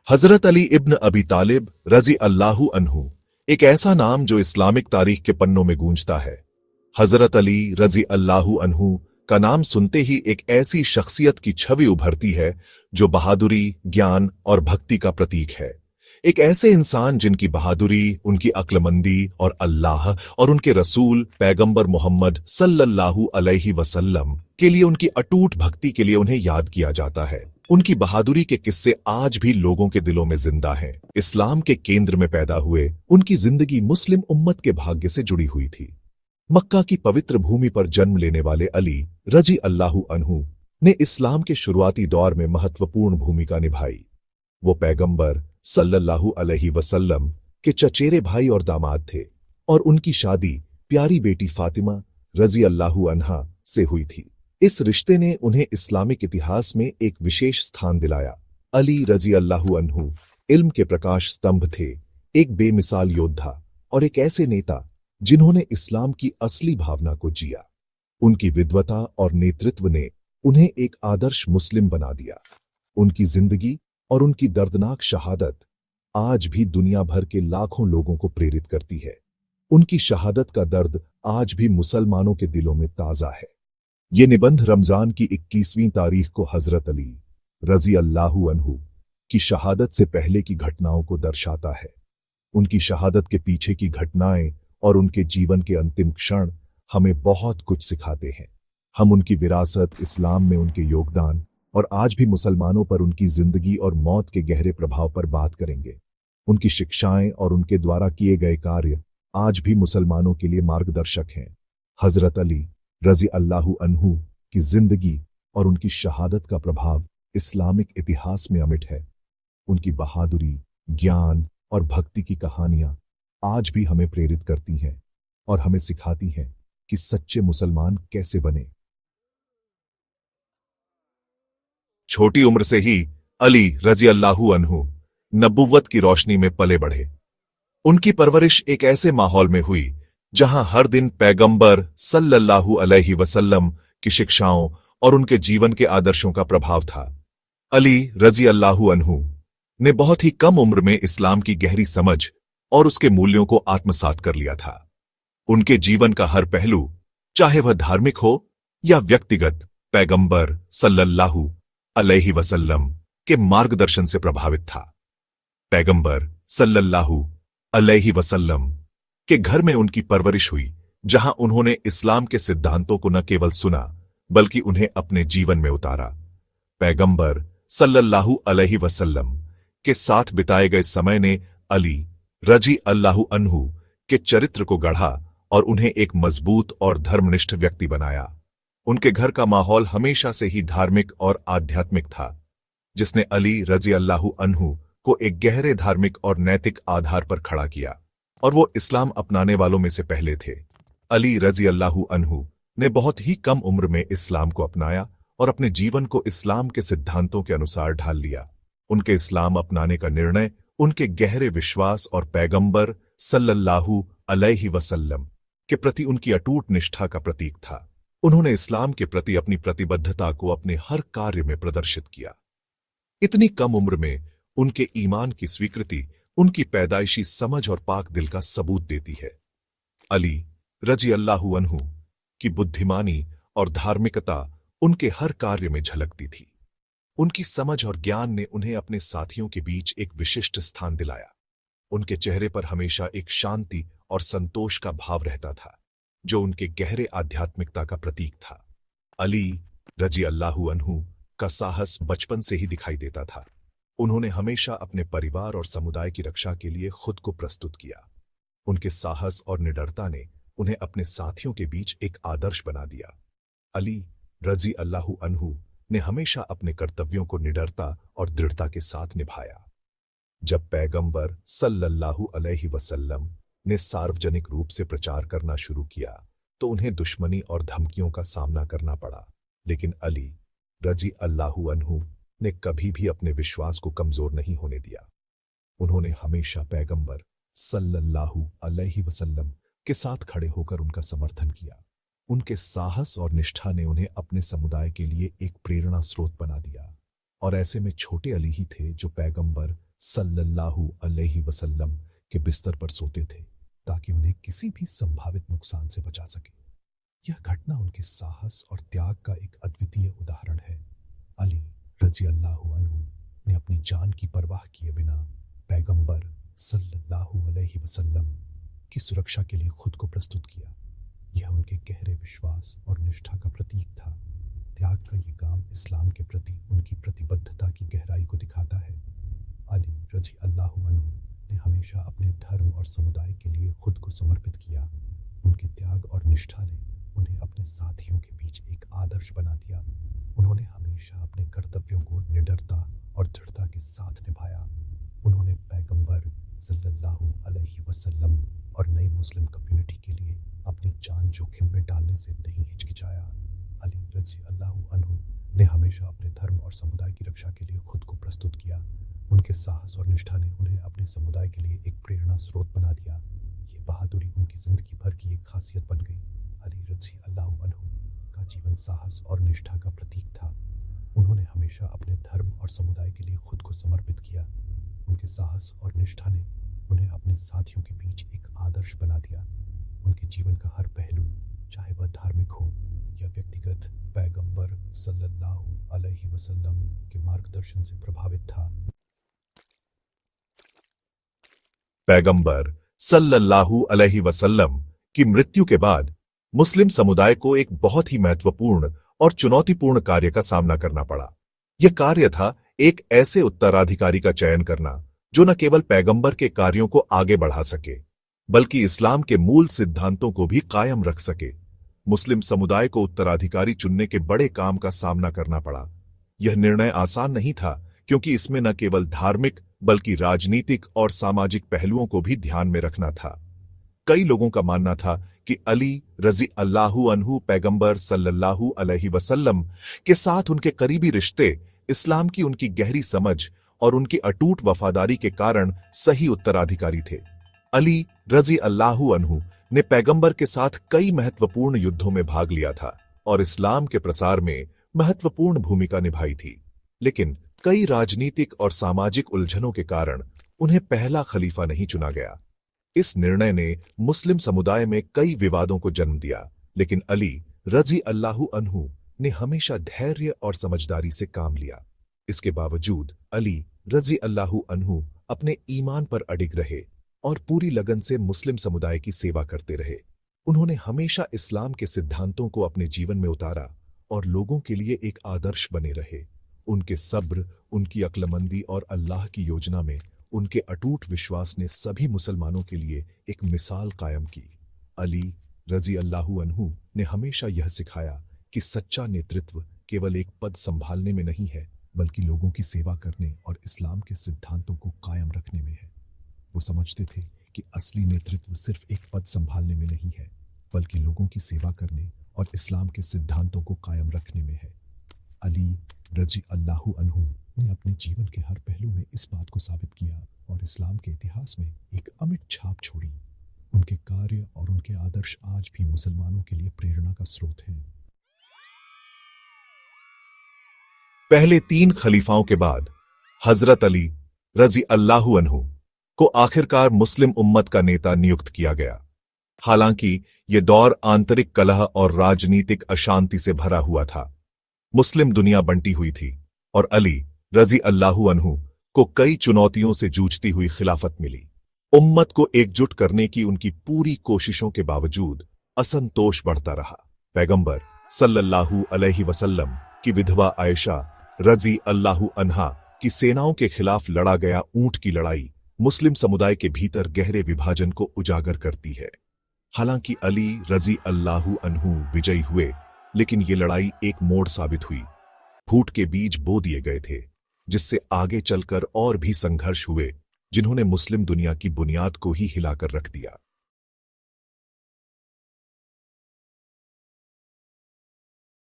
हजरत अली इब्न अबी तालिब रजी अल्लाहु अन्हु एक ऐसा नाम जो इस्लामिक तारीख के पन्नों में गूंजता है। हजरत अली रजी अल्लाहु अन्हु का नाम सुनते ही एक ऐसी शख्सियत की छवि उभरती है जो बहादुरी, ज्ञान और भक्ति का प्रतीक है। एक ऐसे इंसान जिनकी बहादुरी, उनकी अक्लमंदी और अल्लाह और उनके रसूल पैगंबर मोहम्मद सल्लल्लाहु अलैहि वसल्लम के लिए उनकी अटूट भक्ति के लिए उन्हें याद किया जाता है। उनकी बहादुरी के किस्से आज भी लोगों के दिलों में जिंदा हैं। इस्लाम के केंद्र में पैदा हुए उनकी जिंदगी मुस्लिम उम्मत के भाग्य से जुड़ी हुई थी। मक्का की पवित्र भूमि पर जन्म लेने वाले अली रजी अल्लाहु अन्हु ने इस्लाम के शुरुआती दौर में महत्वपूर्ण भूमिका निभाई। वो पैगंबर सल्लल्लाहु अलैहि वसल्लम के चचेरे भाई और दामाद थे और उनकी शादी प्यारी बेटी फातिमा रजी अल्लाहु अन्हा से हुई थी। इस रिश्ते ने उन्हें इस्लामिक इतिहास में एक विशेष स्थान दिलाया। अली रजी अल्लाहु अन्हु इल्म के प्रकाश स्तंभ थे, एक बेमिसाल योद्धा और एक ऐसे नेता जिन्होंने इस्लाम की असली भावना को जिया। उनकी विद्वता और नेतृत्व ने उन्हें एक आदर्श मुस्लिम बना दिया। उनकी जिंदगी और उनकी दर्दनाक शहादत आज भी दुनिया भर के लाखों लोगों को प्रेरित करती है। उनकी शहादत का दर्द आज भी मुसलमानों के दिलों में ताजा है। ये निबंध रमजान की 21वीं तारीख को हजरत अली रजी अल्लाहु अन्हु की शहादत से पहले की घटनाओं को दर्शाता है। उनकी शहादत के पीछे की घटनाएं और उनके जीवन के अंतिम क्षण हमें बहुत कुछ सिखाते हैं। हम उनकी विरासत, इस्लाम में उनके योगदान और आज भी मुसलमानों पर उनकी जिंदगी और मौत के गहरे प्रभाव पर बात करेंगे। उनकी शिक्षाएं और उनके द्वारा किए गए कार्य आज भी मुसलमानों के लिए मार्गदर्शक हैं। हजरत अली रजी अल्लाहु अन्हु की जिंदगी और उनकी शहादत का प्रभाव इस्लामिक इतिहास में अमिट है। उनकी बहादुरी, ज्ञान और भक्ति की कहानियां आज भी हमें प्रेरित करती हैं और हमें सिखाती हैं कि सच्चे मुसलमान कैसे बने। छोटी उम्र से ही अली रजी अल्लाहु अन्हु नबुव्वत की रोशनी में पले बढ़े। उनकी परवरिश एक ऐसे माहौल में हुई जहां हर दिन पैगंबर सल्लल्लाहु अलैहि वसल्लम की शिक्षाओं और उनके जीवन के आदर्शों का प्रभाव था। अली रजी अल्लाहु अन्हु ने बहुत ही कम उम्र में इस्लाम की गहरी समझ और उसके मूल्यों को आत्मसात कर लिया था। उनके जीवन का हर पहलू, चाहे वह धार्मिक हो या व्यक्तिगत, पैगंबर सल्लल्लाहु अलैहि वसल्लम के मार्गदर्शन से प्रभावित था। पैगंबर सल्लल्लाहु अलैहि वसल्लम के घर में उनकी परवरिश हुई, जहां उन्होंने इस्लाम के सिद्धांतों को न केवल सुना बल्कि उन्हें अपने जीवन में उतारा। पैगंबर सल्लल्लाहु अलैहि वसल्लम के साथ बिताए गए समय ने अली रजी अल्लाहु अन्हु के चरित्र को गढ़ा और उन्हें एक मजबूत और धर्मनिष्ठ व्यक्ति बनाया। उनके घर का माहौल हमेशा से ही धार्मिक और आध्यात्मिक था, जिसने अली रजी अल्लाहु अन्हु को एक गहरे धार्मिक और नैतिक आधार पर खड़ा किया, और वो इस्लाम अपनाने वालों में से पहले थे। अली रजी अल्लाहु अन्हु ने बहुत ही कम उम्र में इस्लाम को अपनाया और अपने जीवन को इस्लाम के सिद्धांतों के अनुसार ढाल लिया। उनके इस्लाम अपनाने का निर्णय उनके गहरे विश्वास और पैगंबर सल्लल्लाहु अलैहि वसल्लम के प्रति उनकी अटूट निष्ठा का प्रतीक था। उन्होंने इस्लाम के प्रति अपनी प्रतिबद्धता को अपने हर कार्य में प्रदर्शित किया। इतनी कम उम्र में उनके ईमान की स्वीकृति उनकी पैदाइशी समझ और पाक दिल का सबूत देती है। अली रजी अल्लाहु अन्हु की बुद्धिमानी और धार्मिकता उनके हर कार्य में झलकती थी। उनकी समझ और ज्ञान ने उन्हें अपने साथियों के बीच एक विशिष्ट स्थान दिलाया। उनके चेहरे पर हमेशा एक शांति और संतोष का भाव रहता था, जो उनके गहरे आध्यात्मिकता का प्रतीक था। अली रजी अल्लाहु अन्हु का साहस बचपन से ही दिखाई देता था। उन्होंने हमेशा अपने परिवार और समुदाय की रक्षा के लिए खुद को प्रस्तुत किया। उनके साहस और निडरता ने उन्हें अपने साथियों के बीच एक आदर्श बना दिया। अली रजी अल्लाहु अन्हु ने हमेशा अपने कर्तव्यों को निडरता और दृढ़ता के साथ निभाया। जब पैगंबर सल्लल्लाहु अलैहि वसल्लम ने सार्वजनिक रूप से प्रचार करना शुरू किया तो उन्हें दुश्मनी और धमकियों का सामना करना पड़ा, लेकिन अली रजी अल्लाहु अन्हु ने कभी भी अपने विश्वास को कमजोर नहीं होने दिया। उन्होंने हमेशा पैगंबर सल्लल्लाहु अलैहि वसल्लम के साथ खड़े होकर उनका समर्थन किया। उनके साहस और निष्ठा ने उन्हें अपने समुदाय के लिए एक प्रेरणा स्रोत बना दिया, और ऐसे में छोटे अली ही थे जो पैगंबर सल्लल्लाहु अलैहि वसल्लम के बिस्तर पर सोते थे ताकि उन्हें किसी भी संभावित नुकसान से बचा सके। यह घटना उनके साहस और त्याग का एक अद्वितीय उदाहरण है। अली रजी अल्लाहु अन्हु ने अपनी जान की परवाह किए बिना पैगंबर सल्लल्लाहु अलैहि वसल्लम की सुरक्षा के लिए खुद को प्रस्तुत किया। यह उनके गहरे विश्वास और निष्ठा का प्रतीक था। त्याग का ये काम इस्लाम के प्रति उनकी प्रतिबद्धता की गहराई को दिखाता है। अली रजी अल्लाहु अन्हु ने हमेशा अपने धर्म और समुदाय के लिए खुद को समर्पित किया। उनके त्याग और निष्ठा ने उन्हें अपने साथियों के बीच एक आदर्श बना दिया। उन्होंने हमेशा अपने कर्तव्यों को निडरता और दृढ़ता के साथ निभाया। उन्होंने पैगंबर सल्लल्लाहु अलैहि वसल्लम और नई मुस्लिम कम्युनिटी के लिए अपनी जान जोखिम में डालने से नहीं हिचकिचाया। अली रज़ी अल्लाहु अन्हु ने हमेशा अपने धर्म और समुदाय की रक्षा के लिए खुद को प्रस्तुत किया। उनके साहस और निष्ठा ने उन्हें अपने समुदाय के लिए एक प्रेरणा स्रोत बना दिया। ये बहादुरी उनकी जिंदगी भर की एक खासियत बन गई। अली रज़ी अल्लाहु अन्हु का जीवन साहस और निष्ठा का प्रतीक था। उन्होंने हमेशा अपने धर्म और समुदाय के लिए खुद को समर्पित किया। उनके साहस और निष्ठा ने उन्हें अपने साथियों के बीच एक आदर्श बना दिया। उनके जीवन का हर पहलू, चाहे वह धार्मिक हो या व्यक्तिगत, पैगंबर सल्लल्लाहु अलैहि वसल्लम के मार्गदर्शन से प्रभावित था। पैगंबर सल्लल्लाहु अलैहि वसल्लम की मृत्यु के बाद मुस्लिम समुदाय को एक बहुत ही महत्वपूर्ण और चुनौतीपूर्ण कार्य का सामना करना पड़ा। यह कार्य था एक ऐसे उत्तराधिकारी का चयन करना जो न केवल पैगंबर के कार्यों को आगे बढ़ा सके, बल्कि इस्लाम के मूल सिद्धांतों को भी कायम रख सके। मुस्लिम समुदाय को उत्तराधिकारी चुनने के बड़े काम का सामना करना पड़ा। यह निर्णय आसान नहीं था, क्योंकि इसमें न केवल धार्मिक बल्कि राजनीतिक और सामाजिक पहलुओं को भी ध्यान में रखना था। कई लोगों का मानना था कि अली रज़ी अल्लाहु अन्हु पैगंबर सल्लल्लाहु अलैहि वसल्लम के साथ उनके करीबी रिश्ते, इस्लाम की उनकी गहरी समझ और उनकी अटूट वफादारी के कारण सही उत्तराधिकारी थे। अली रज़ी अल्लाहु अन्हु ने पैगंबर के साथ कई महत्वपूर्ण युद्धों में भाग लिया था और इस्लाम के प्रसार में महत्वपूर्ण भूमिका निभाई थी। लेकिन कई राजनीतिक और सामाजिक उलझनों के कारण उन्हें पहला खलीफा नहीं चुना गया। इस निर्णय ने मुस्लिम समुदाय में कई विवादों को जन्म दिया, लेकिन अली रज़ी अल्लाहु अन्हु ने हमेशा धैर्य और समझदारी से काम लिया। इसके बावजूद अली रज़ी अल्लाहु अन्हु अपने ईमान पर अडिग रहे और पूरी लगन से मुस्लिम समुदाय की सेवा करते रहे। उन्होंने हमेशा इस्लाम के सिद्धांतों को अपने जीवन में उतारा और लोगों के लिए एक आदर्श बने रहे। उनके सब्र, उनकी अक्लमंदी और अल्लाह की योजना में उनके अटूट विश्वास ने सभी मुसलमानों के लिए एक मिसाल कायम की। अली रज़ी अल्लाहु अन्हु ने हमेशा यह सिखाया कि सच्चा नेतृत्व केवल एक पद संभालने में नहीं है, बल्कि लोगों की सेवा करने और इस्लाम के सिद्धांतों को कायम रखने में है। वो समझते थे कि असली नेतृत्व सिर्फ एक पद संभालने में नहीं है, बल्कि लोगों की सेवा करने और इस्लाम के सिद्धांतों को कायम रखने में है। अली रज़ी अल्लाहु अन्हु ने अपने जीवन के हर पहलू में इस बात को साबित किया और इस्लाम के इतिहास में एक अमिट छाप छोड़ी। उनके कार्य और उनके आदर्श आज भी मुसलमानों के लिए प्रेरणा का स्रोत हैं। पहले 3 खलीफाओं के बाद हजरत अली रज़ी अल्लाहु अन्हु को आखिरकार मुस्लिम उम्मत का नेता नियुक्त किया गया। हालांकि यह दौर आंतरिक कलह और राजनीतिक अशांति से भरा हुआ था। मुस्लिम दुनिया बंटी हुई थी और अली रज़ी अल्लाहु अन्हु को कई चुनौतियों से जूझती हुई खिलाफत मिली। उम्मत को एकजुट करने की उनकी पूरी कोशिशों के बावजूद असंतोष बढ़ता रहा। पैगंबर सल्लल्लाहु अलैहि वसल्लम की विधवा आयशा रज़ी अल्लाहु अन्हा की सेनाओं के खिलाफ लड़ा गया ऊंट की लड़ाई मुस्लिम समुदाय के भीतर गहरे विभाजन को उजागर करती है। हालांकि अली रज़ी अल्लाहु अन्हु विजयी हुए, लेकिन ये लड़ाई एक मोड़ साबित हुई। फूट के बीज बो दिए गए थे, जिससे आगे चलकर और भी संघर्ष हुए, जिन्होंने मुस्लिम दुनिया की बुनियाद को ही हिलाकर रख दिया।